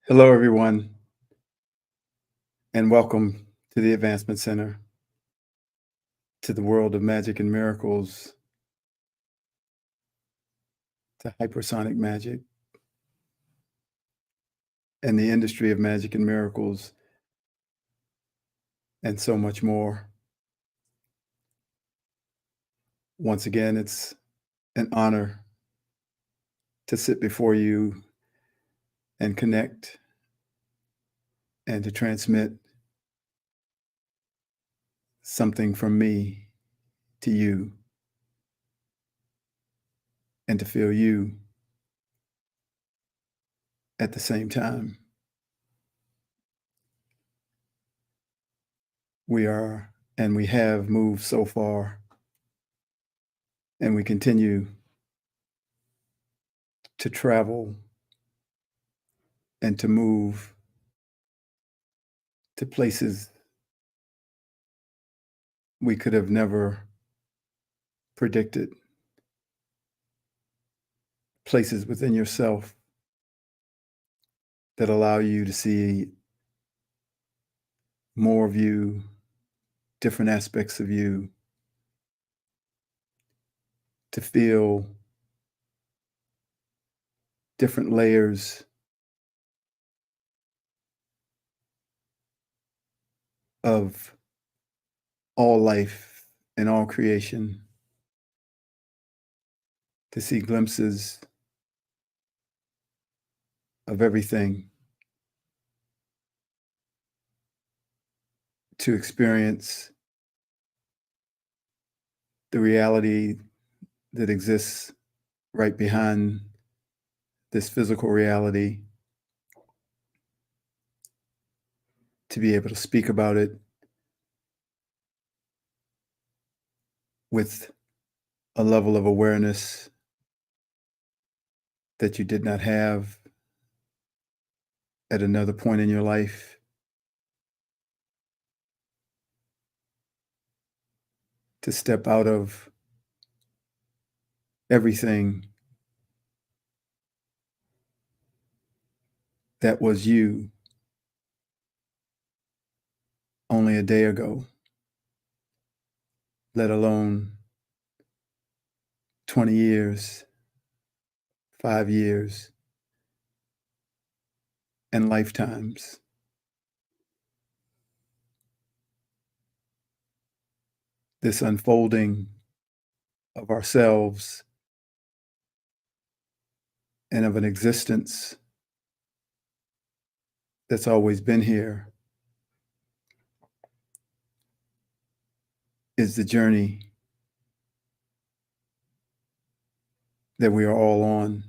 Hello, everyone, and welcome to the Advancement Center, to the world of magic and miracles, to hypersonic magic, and the industry of magic and miracles, and so much more. Once again, it's an honor to sit before you and connect and to transmit something from me to you and to feel you at the same time. We are and we have moved so far, and we continue to travel and to move to places we could have never predicted, places within yourself that allow you to see more of you, different aspects of you, to feel different layers of all life and all creation, to see glimpses of everything, to experience the reality that exists right behind this physical reality, to be able to speak about it with a level of awareness that you did not have at another point in your life, to step out of everything that was you only a day ago, let alone 20 years, 5 years, and lifetimes. This unfolding of ourselves and of an existence that's always been here is the journey that we are all on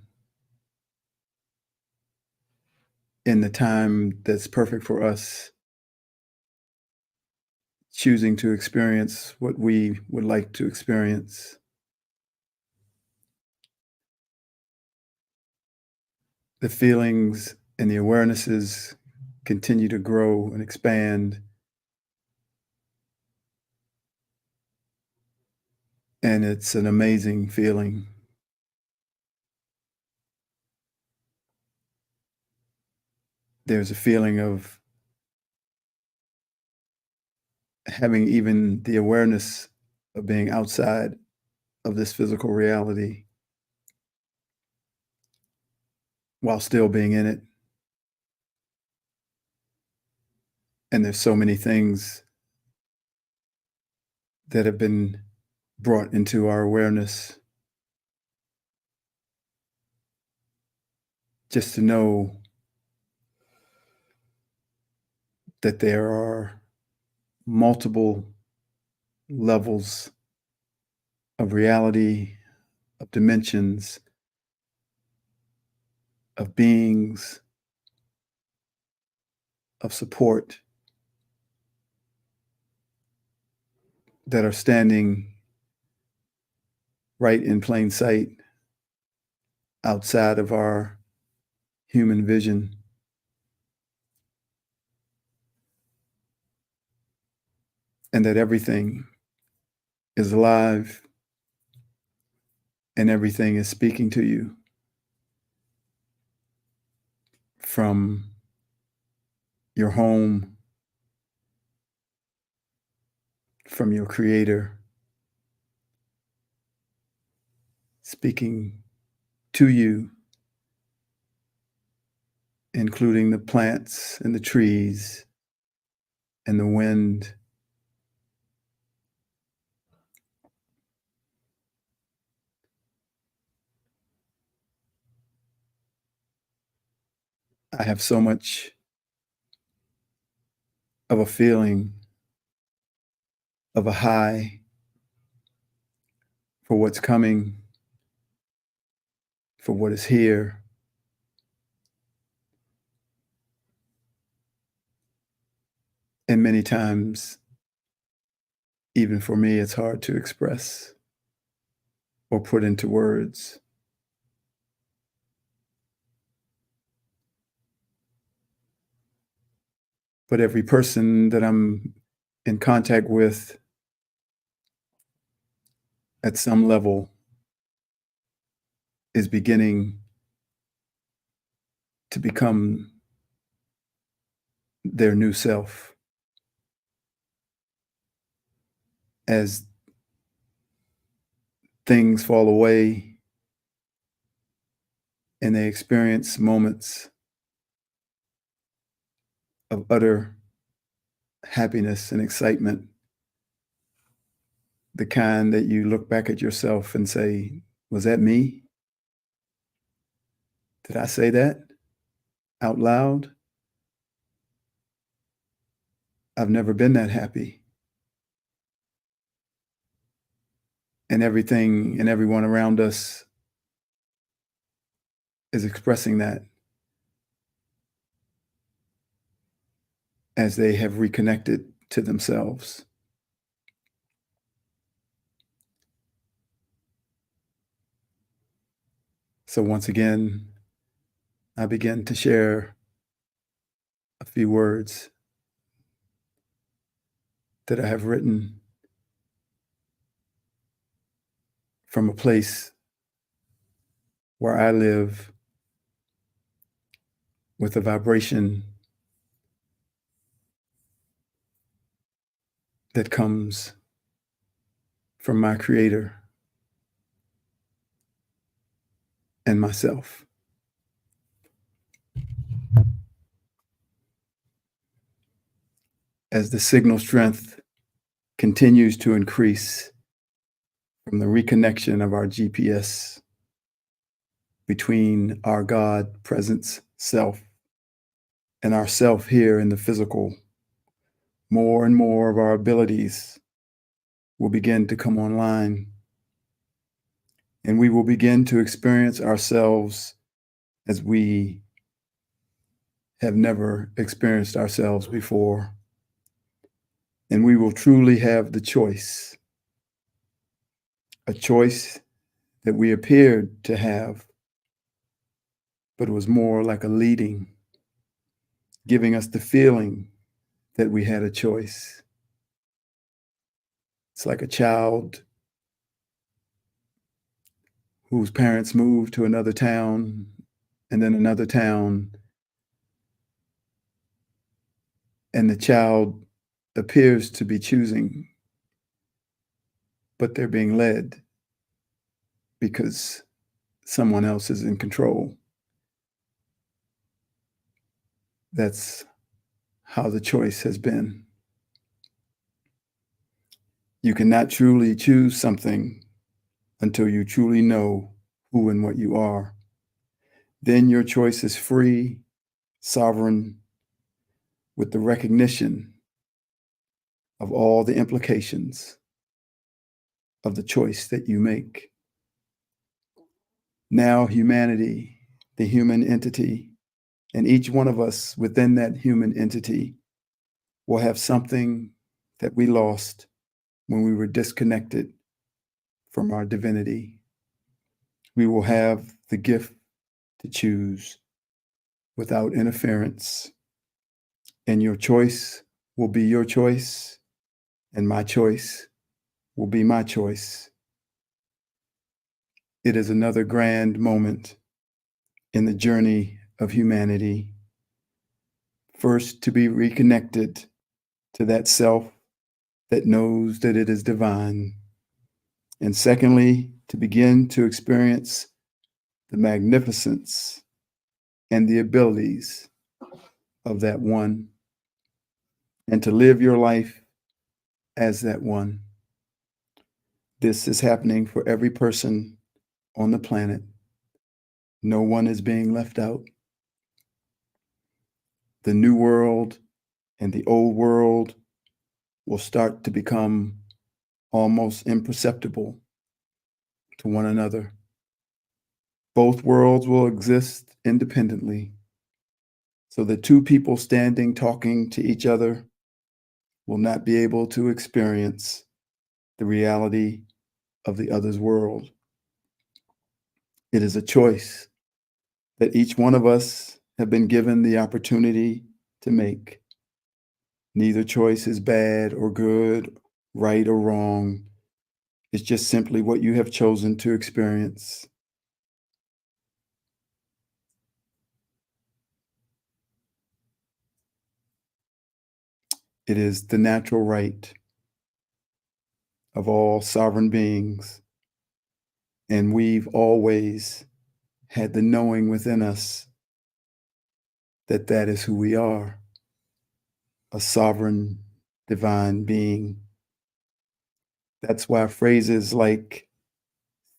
in the time that's perfect for us, choosing to experience what we would like to experience. The feelings and the awarenesses continue to grow and expand, and it's an amazing feeling. There's a feeling of having even the awareness of being outside of this physical reality while still being in it. And there's so many things that have been brought into our awareness just to know that there are multiple levels of reality, of dimensions, of beings, of support that are standing right in plain sight outside of our human vision. And that everything is alive and everything is speaking to you from your home from your Creator, speaking to you, including the plants and the trees and the wind. I have so much of a feeling of a high for what's coming, for what is here. And many times, even for me, it's hard to express or put into words. But every person that I'm in contact with at some level is beginning to become their new self as things fall away and they experience moments of utter happiness and excitement, the kind that you look back at yourself and say, was that me? Did I say that out loud? I've never been that happy. And everything and everyone around us is expressing that as they have reconnected to themselves. So once again, I begin to share a few words that I have written from a place where I live with a vibration that comes from my Creator and myself. As the signal strength continues to increase from the reconnection of our GPS between our God presence self and our self here in the physical, more and more of our abilities will begin to come online, and we will begin to experience ourselves as we have never experienced ourselves before. And we will truly have the choice, a choice that we appeared to have, but it was more like a leading, giving us the feeling that we had a choice. It's like a child whose parents moved to another town and then another town, and the child appears to be choosing, but they're being led because someone else is in control. That's how the choice has been. You cannot truly choose something until you truly know who and what you are. Then your choice is free, sovereign, with the recognition of all the implications of the choice that you make. Now, humanity, the human entity, and each one of us within that human entity will have something that we lost when we were disconnected from our divinity. We will have the gift to choose without interference, and your choice will be your choice, and my choice will be my choice. It is another grand moment in the journey of humanity first to be reconnected to that self that knows that it is divine. And secondly, to begin to experience the magnificence and the abilities of that one, and to live your life as that one. This is happening for every person on the planet. No one is being left out. The new world and the old world will start to become almost imperceptible to one another. Both worlds will exist independently, so the two people standing talking to each other will not be able to experience the reality of the other's world. It is a choice that each one of us have been given the opportunity to make. Neither choice is bad or good, right or wrong. It's just simply what you have chosen to experience. It is the natural right of all sovereign beings, and we've always had the knowing within us that that is who we are, a sovereign divine being. That's why phrases like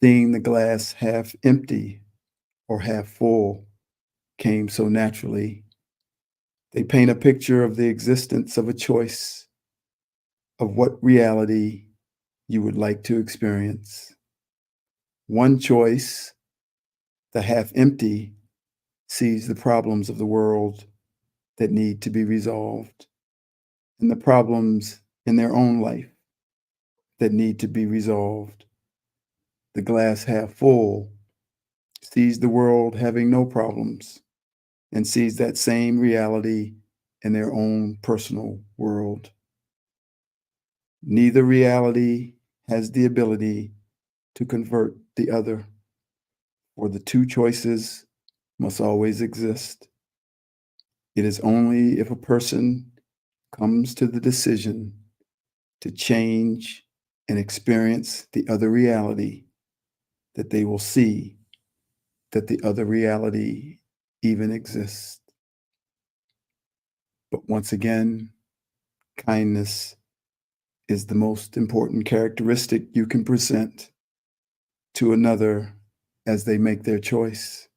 seeing the glass half empty or half full came so naturally. They paint a picture of the existence of a choice of what reality you would like to experience. One choice, the half empty, sees the problems of the world that need to be resolved and the problems in their own life that need to be resolved. The glass half full sees the world having no problems and sees that same reality in their own personal world. Neither reality has the ability to convert the other, or the two choices must always exist. It is only if a person comes to the decision to change and experience the other reality that they will see that the other reality even exists. But once again, kindness is the most important characteristic you can present to another as they make their choice.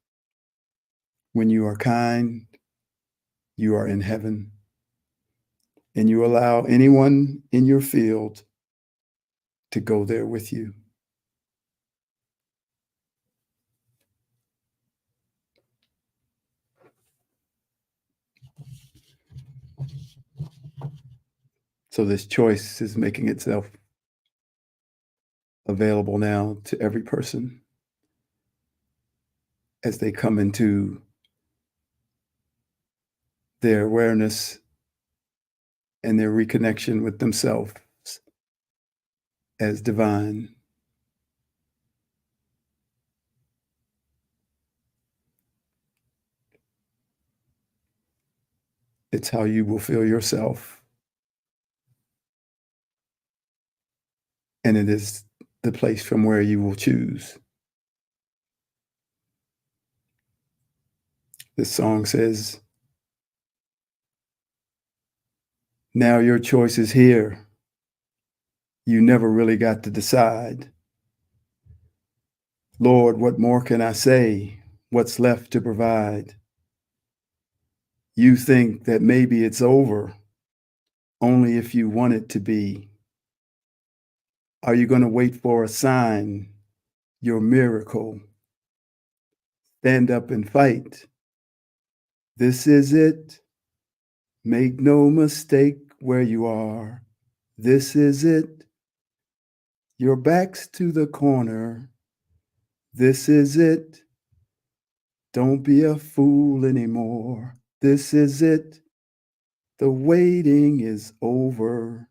When you are kind, you are in heaven, and you allow anyone in your field to go there with you. So this choice is making itself available now to every person as they come into their awareness and their reconnection with themselves as divine. It's how you will feel yourself. And it is the place from where you will choose. This song says, now your choice is here. You never really got to decide. Lord, what more can I say? What's left to provide? You think that maybe it's over, only if you want it to be. Are you going to wait for a sign, your miracle? Stand up and fight. This is it. Make no mistake where you are. This is it. Your back's to the corner. This is it. Don't be a fool anymore. This is it. The waiting is over.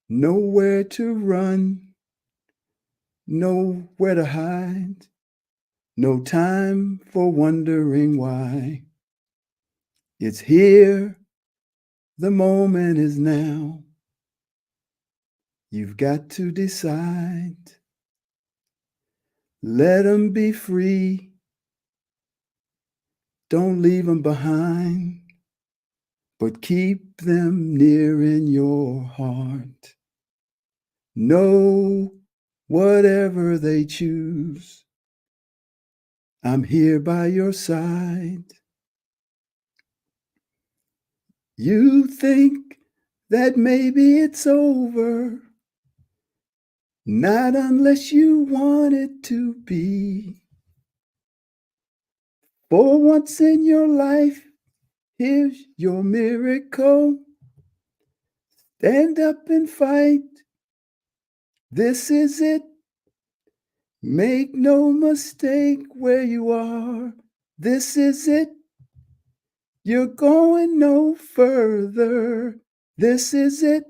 Nowhere to run. Nowhere to hide. No time for wondering why. It's here. The moment is now. You've got to decide. Let them be free. Don't leave them behind, but keep them near in your heart. Know whatever they choose, I'm here by your side. You think that maybe it's over, not unless you want it to be. For once in your life, here's your miracle. Stand up and fight. This is it. Make no mistake where you are. This is it. You're going no further. This is it.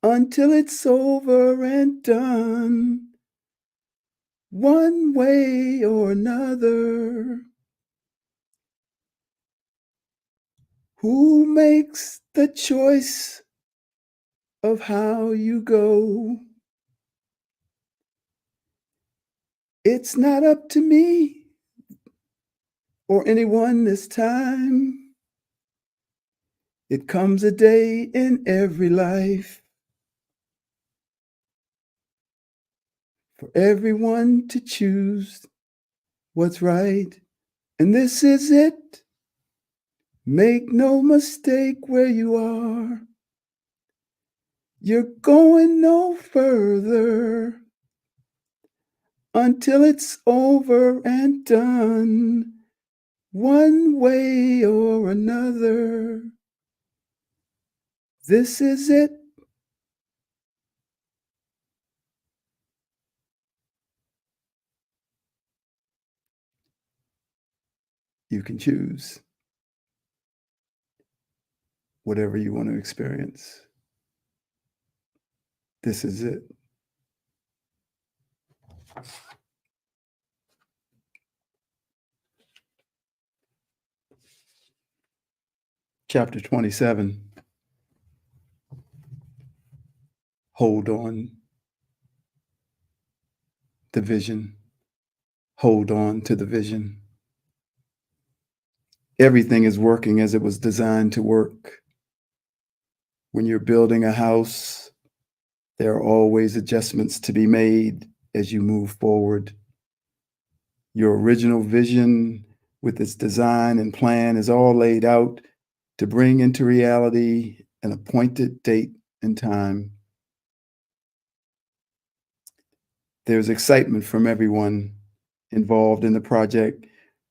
Until it's over and done, one way or another. Who makes the choice of how you go? It's not up to me or anyone this time. It comes a day in every life for everyone to choose what's right. And this is it. Make no mistake where you are. You're going no further until it's over and done, one way or another. This is it. You can choose whatever you want to experience. This is it. Chapter 27. Hold on. The vision. Hold on to the vision. Everything is working as it was designed to work. When you're building a house, there are always adjustments to be made as you move forward. Your original vision with its design and plan is all laid out to bring into reality an appointed date and time. There's excitement from everyone involved in the project,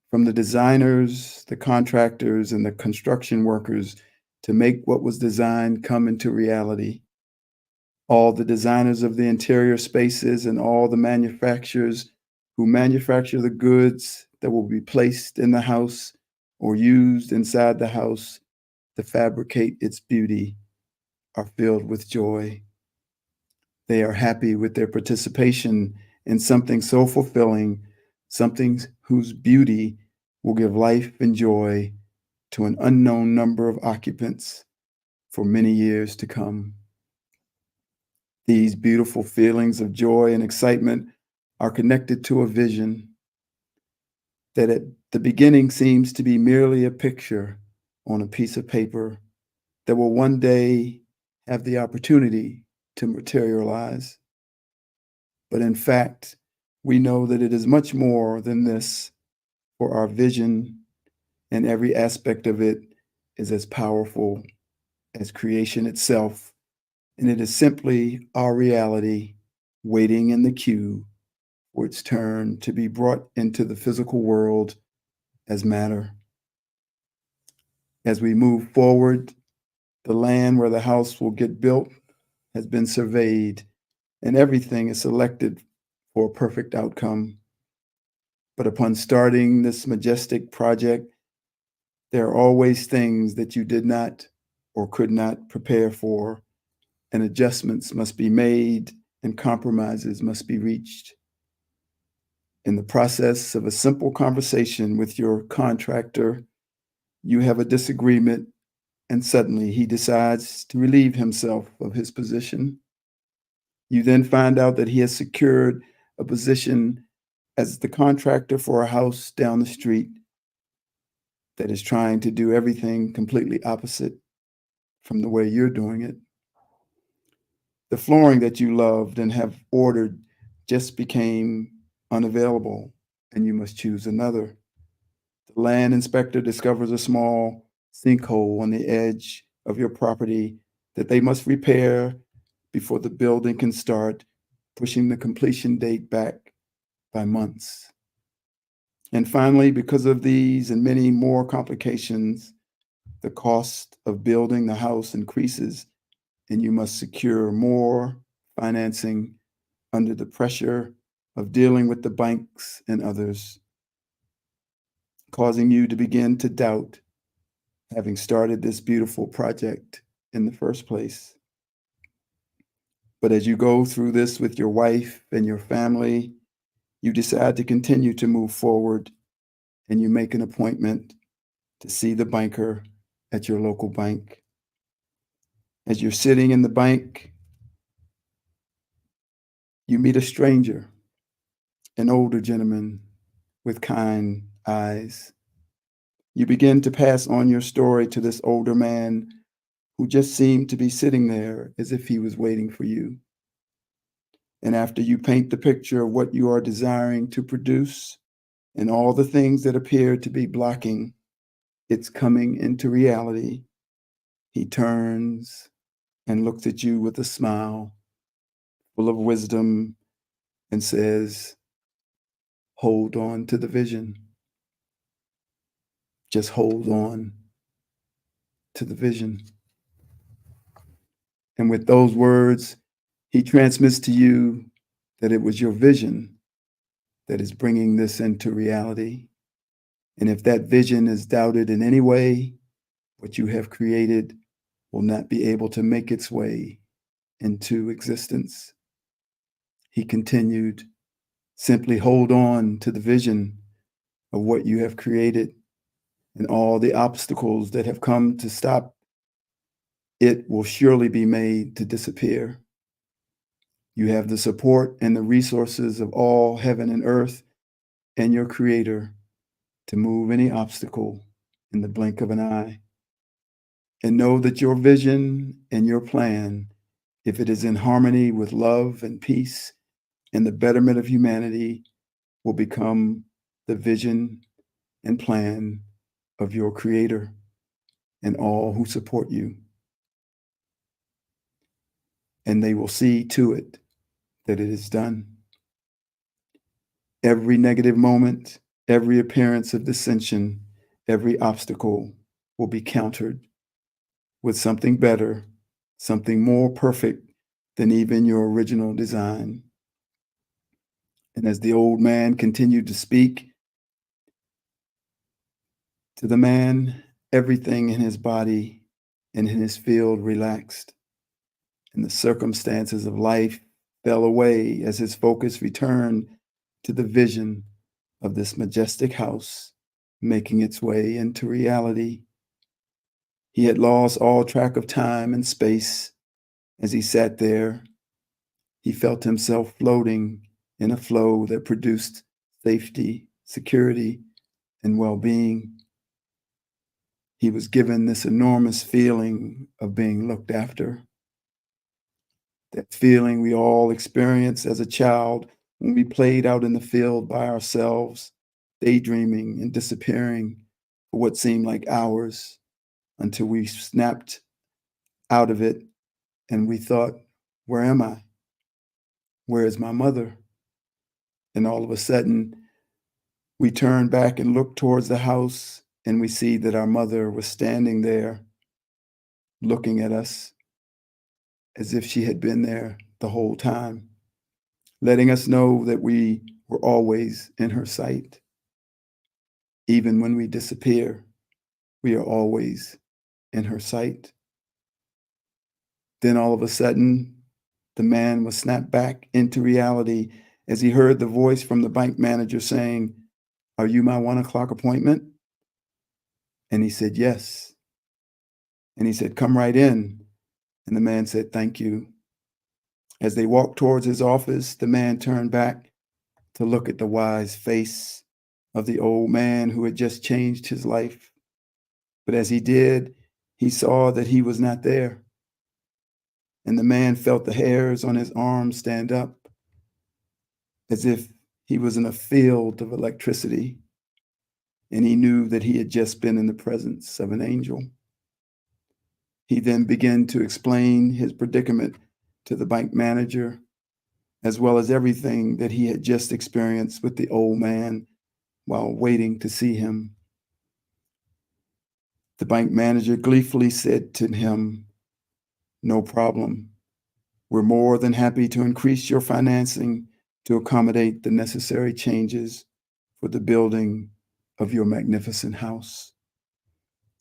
from the designers, the contractors, and the construction workers, to make what was designed come into reality. All the designers of the interior spaces and all the manufacturers who manufacture the goods that will be placed in the house or used inside the house to fabricate its beauty are filled with joy. They are happy with their participation in something so fulfilling, something whose beauty will give life and joy to an unknown number of occupants for many years to come. These beautiful feelings of joy and excitement are connected to a vision that at the beginning seems to be merely a picture on a piece of paper that will one day have the opportunity to materialize. But in fact, we know that it is much more than this, for our vision and every aspect of it is as powerful as creation itself, and it is simply our reality waiting in the queue for its turn to be brought into the physical world as matter. As we move forward, the land where the house will get built has been surveyed, and everything is selected for a perfect outcome. But upon starting this majestic project, there are always things that you did not or could not prepare for, and adjustments must be made and compromises must be reached. In the process of a simple conversation with your contractor, You have a disagreement, and suddenly he decides to relieve himself of his position. You then find out that he has secured a position as the contractor for a house down the street that is trying to do everything completely opposite from the way you're doing it. The flooring that you loved and have ordered just became unavailable, and you must choose another. The land inspector discovers a small sinkhole on the edge of your property that they must repair before the building can start, pushing the completion date back by months. And finally, because of these and many more complications, the cost of building the house increases, and you must secure more financing under the pressure of dealing with the banks and others, causing you to begin to doubt having started this beautiful project in the first place. But as you go through this with your wife and your family, you decide to continue to move forward, and you make an appointment to see the banker at your local bank. As you're sitting in the bank, you meet a stranger, an older gentleman with kind eyes. You begin to pass on your story to this older man who just seemed to be sitting there as if he was waiting for you. And after you paint the picture of what you are desiring to produce and all the things that appear to be blocking its coming into reality, he turns and looks at you with a smile full of wisdom and says, "Hold on to the vision. Just hold on to the vision." And with those words, he transmits to you that it was your vision that is bringing this into reality. And if that vision is doubted in any way, what you have created will not be able to make its way into existence. He continued, simply hold on to the vision of what you have created, and all the obstacles that have come to stop it will surely be made to disappear. You have the support and the resources of all heaven and earth and your creator to move any obstacle in the blink of an eye. And know that your vision and your plan, if it is in harmony with love and peace and the betterment of humanity, will become the vision and plan of your creator and all who support you. And they will see to it that it is done. Every negative moment, every appearance of dissension, every obstacle will be countered with something better, something more perfect than even your original design. And as the old man continued to speak to the man, everything in his body and in his field relaxed, and the circumstances of life fell away as his focus returned to the vision of this majestic house making its way into reality. He had lost all track of time and space as he sat there. He felt himself floating in a flow that produced safety, security, and well-being. He was given this enormous feeling of being looked after. That feeling we all experienced as a child when we played out in the field by ourselves, daydreaming and disappearing for what seemed like hours until we snapped out of it and we thought, where am I? Where is my mother? And all of a sudden, we turn back and look towards the house and we see that our mother was standing there looking at us as if she had been there the whole time, letting us know that we were always in her sight. Even when we disappear, we are always in her sight. Then all of a sudden, the man was snapped back into reality as he heard the voice from the bank manager saying, "Are you my 1 o'clock appointment?" And he said, yes. And he said, come right in. And the man said, thank you. As they walked towards his office, the man turned back to look at the wise face of the old man who had just changed his life. But as he did, he saw that he was not there. And the man felt the hairs on his arms stand up as if he was in a field of electricity. And he knew that he had just been in the presence of an angel. He then began to explain his predicament to the bank manager, as well as everything that he had just experienced with the old man while waiting to see him. The bank manager gleefully said to him, no problem. We're more than happy to increase your financing to accommodate the necessary changes for the building of your magnificent house.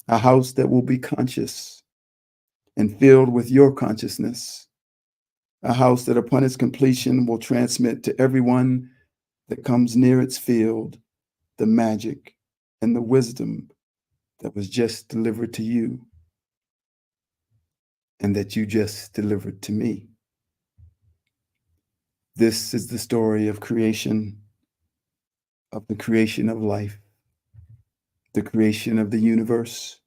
A house that will be conscious and filled with your consciousness. A house that upon its completion will transmit to everyone that comes near its field the magic and the wisdom that was just delivered to you and that you just delivered to me. This is the story of creation, of the creation of life, the creation of the universe,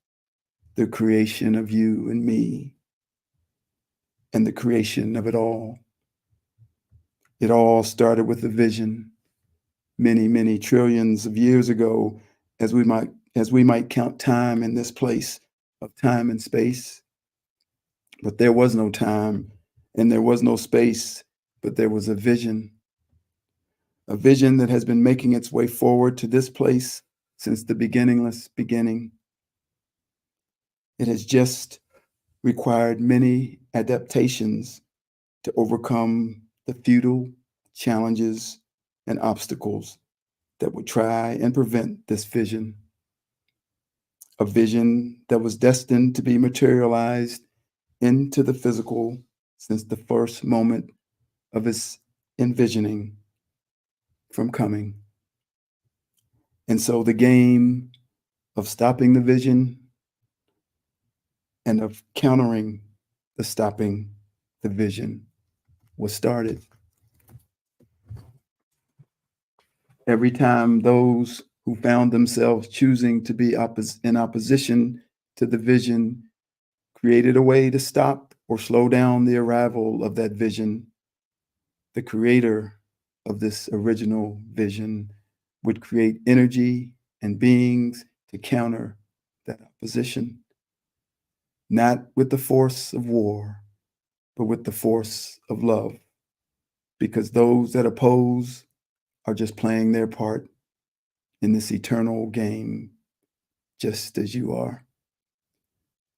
the creation of you and me, and the creation of it all. It all started with a vision many, many trillions of years ago, as we might count time in this place of time and space. But there was no time and there was no space, but there was a vision that has been making its way forward to this place since the beginningless beginning. It has just required many adaptations to overcome the futile challenges and obstacles that would try and prevent this vision. A vision that was destined to be materialized into the physical since the first moment of its envisioning from coming. And so the game of stopping the vision and of countering the stopping the vision was started. Every time those who found themselves choosing to be in opposition to the vision created a way to stop or slow down the arrival of that vision, the creator of this original vision would create energy and beings to counter that opposition, not with the force of war, but with the force of love, because those that oppose are just playing their part in this eternal game, just as you are.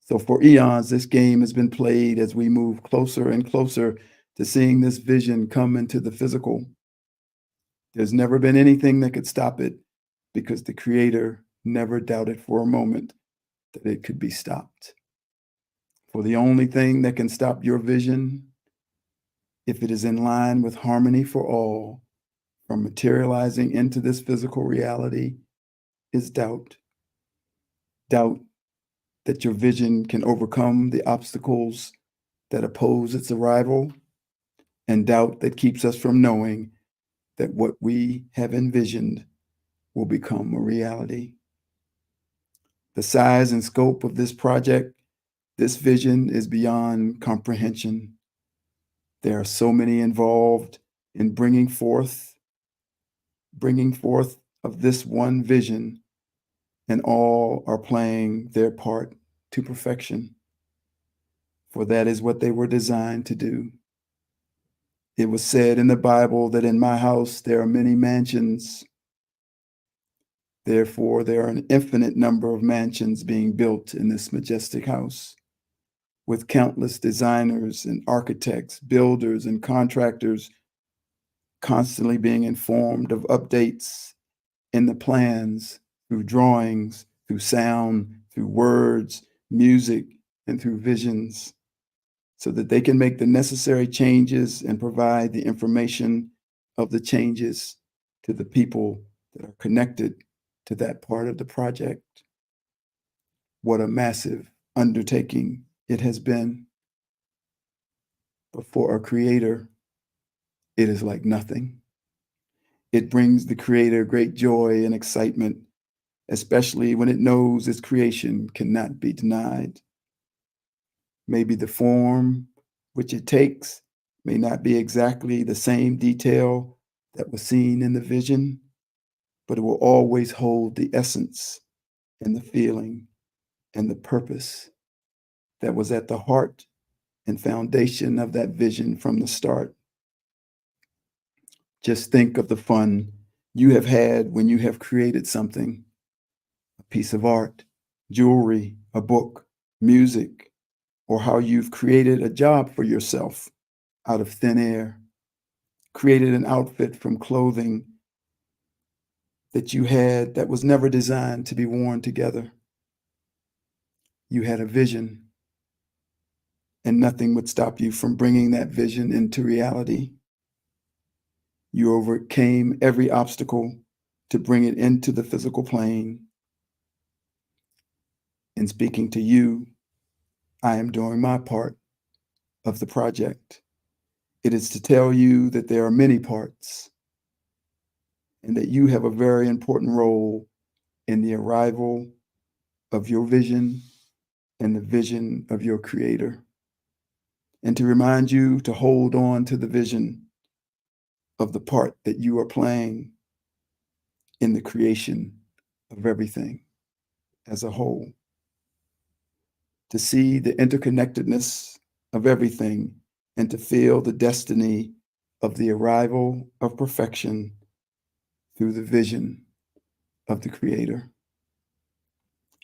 So for eons, this game has been played as we move closer and closer to seeing this vision come into the physical. There's never been anything that could stop it because the Creator never doubted for a moment that it could be stopped. For the only thing that can stop your vision, if it is in line with harmony for all, from materializing into this physical reality, is doubt. Doubt that your vision can overcome the obstacles that oppose its arrival, and doubt that keeps us from knowing that what we have envisioned will become a reality. The size and scope of this project, this vision, is beyond comprehension. There are so many involved in bringing forth of this one vision, and all are playing their part to perfection. For that is what they were designed to do. It was said in the Bible that in my house there are many mansions. Therefore, there are an infinite number of mansions being built in this majestic house, with countless designers and architects, builders and contractors constantly being informed of updates in the plans through drawings, through sound, through words, music, and through visions, so that they can make the necessary changes and provide the information of the changes to the people that are connected to that part of the project. what a massive undertaking it has been. But for a creator, it is like nothing. It brings the creator great joy and excitement, especially when it knows its creation cannot be denied. Maybe the form which it takes may not be exactly the same detail that was seen in the vision, but it will always hold the essence and the feeling and the purpose that was at the heart and foundation of that vision from the start. Just think of the fun you have had when you have created something, a piece of art, jewelry, a book, music, or how you've created a job for yourself out of thin air, created an outfit from clothing that you had that was never designed to be worn together. You had a vision, and nothing would stop you from bringing that vision into reality. You overcame every obstacle to bring it into the physical plane. In speaking to you, I am doing my part of the project. It is to tell you that there are many parts and that you have a very important role in the arrival of your vision and the vision of your creator. And to remind you to hold on to the vision of the part that you are playing in the creation of everything as a whole. To see the interconnectedness of everything and to feel the destiny of the arrival of perfection through the vision of the Creator.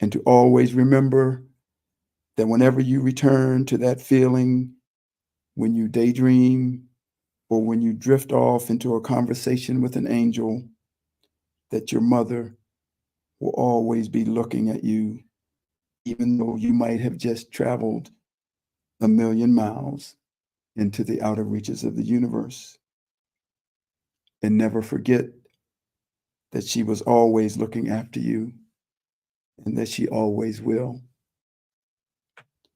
And to always remember that whenever you return to that feeling, when you daydream or when you drift off into a conversation with an angel, that your mother will always be looking at you, even though you might have just traveled 1,000,000 miles into the outer reaches of the universe. And never forget that she was always looking after you and that she always will.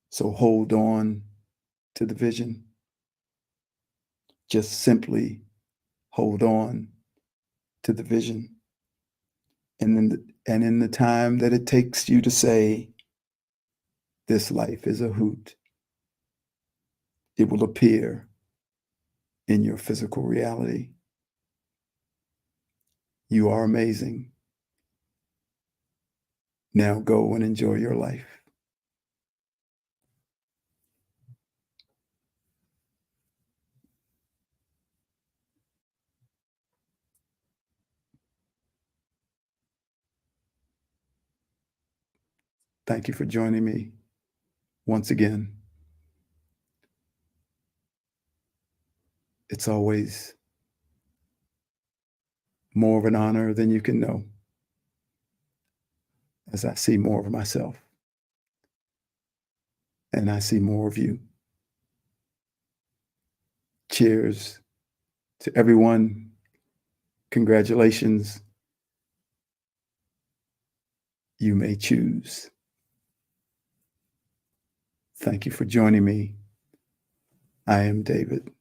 So hold on to the vision. Just simply hold on to the vision. And in the time that it takes you to say, this life is a hoot, it will appear in your physical reality. You are amazing. Now go and enjoy your life. Thank you for joining me once again. It's always more of an honor than you can know as I see more of myself and I see more of you. Cheers to everyone. Congratulations. You may choose. Thank you for joining me. I am David.